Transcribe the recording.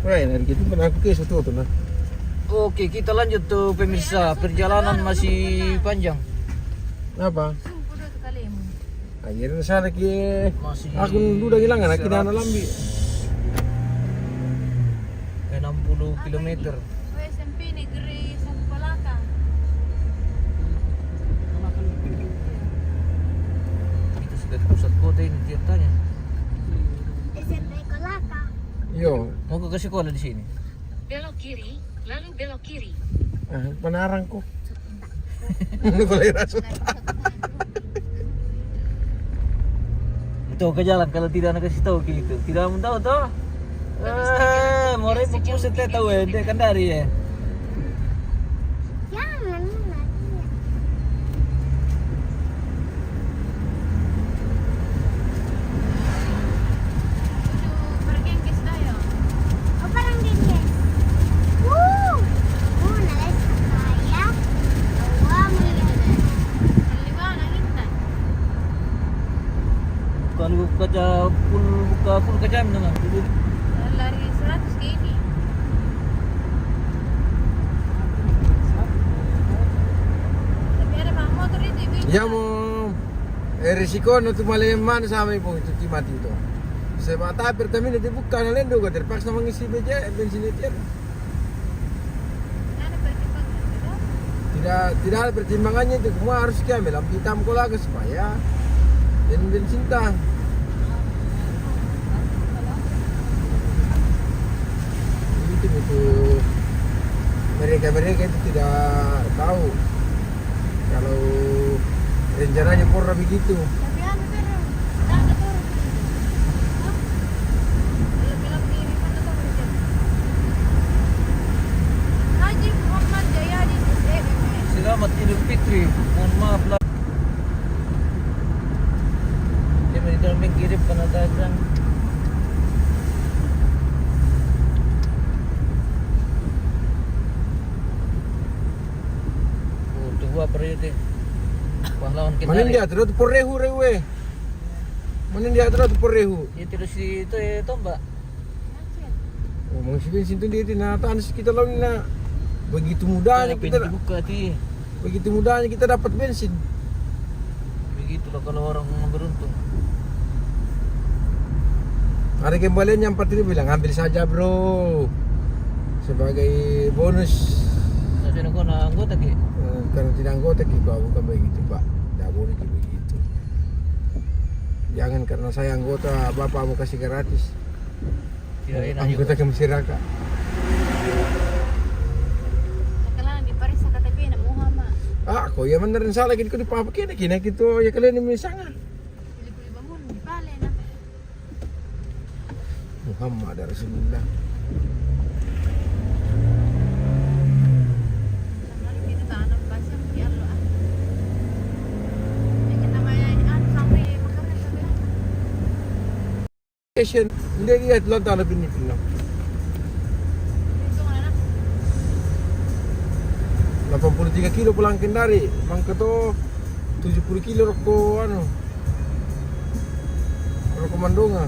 Right, dan gitu pernah aku ke situ tuh nah. Oke, kita lanjut tuh pemirsa. Perjalanan masih panjang. Apa? Akhirnya sana ki. Masih Aku udah hilang anak kita anak lambi. 60 km. SMP Negeri Sampalaka. Kita sudah di pusat kota ini ceritanya. SMP Kolaka. Yo, Mau ke sekolah di sini. Belok kiri, lalu belok kiri. penarang ko. Kulay rasot. Itu ke jalan kalau tidak nak kasih tahu gitu. Tidak mau tahu toh. Mau repot pusat tahu dia kan dari ya. Jangan Barangkes tayo. Oh, Barangkes. Woo! Nalas kaya. Awa mo yan. Lima nangintan. Kalau buka full kejam nama. Lari 100 ke ini. Tapi ada pak motor itu ibu. Ya mo resiko no tumaleman sama ibu itu mati itu. Saya mata Pertamina dibuka na lendo ko terpaksa mengisi bensin itu. Ada pertimbangan. Tidak ada pertimbangannya itu semua harus diambil lampu hitam ko lagi supaya dan bensin tah. Itu mereka itu tidak tahu kalau rencananya Polra begitu. Tapi anu turun. Anu turun. Belok kiri mana tuh berjalan. Haji Muhammad Jayadi SMM. Selamat Idul Fitri. Mohon maaf lah. Dia menitang mengirim penatasan. Tua periode pahlawan kita. Mana dia terus Porehu rewe. Mana dia terus Porehu. Ya terus itu mbak. Oh, mengisi bensin itu dia na tahan kita lawan na begitu mudahnya kita dibuka ti. begitu mudahnya kita dapat bensin. Begitulah kalau orang beruntung. Ada kembalian yang 4.000 bilang ambil saja bro sebagai bonus. Saya nak kena anggota ki. Karena tidak anggota kita bukan begitu pak, tidak boleh begitu. Jangan karena saya anggota bapak mau kasih gratis. Tidak enak Anggota juga. ke masyarakat. Nakalang di Paris sa KTP na Muhammad. Kau yang benar salah kita di papa kena gitu ya kalian ini sangat. Pilih-pilih bangun di Pale na. Muhammad Rasulullah. Lalu kita tanam bahasa di Allah. Dengan namanya anu sampai makanan sampai apa? Station, hindi lihat lang tayo pinipin. Besok mana? 83 kilo pulang Kendari, mangka to 70 kilo roko roko Mandonga.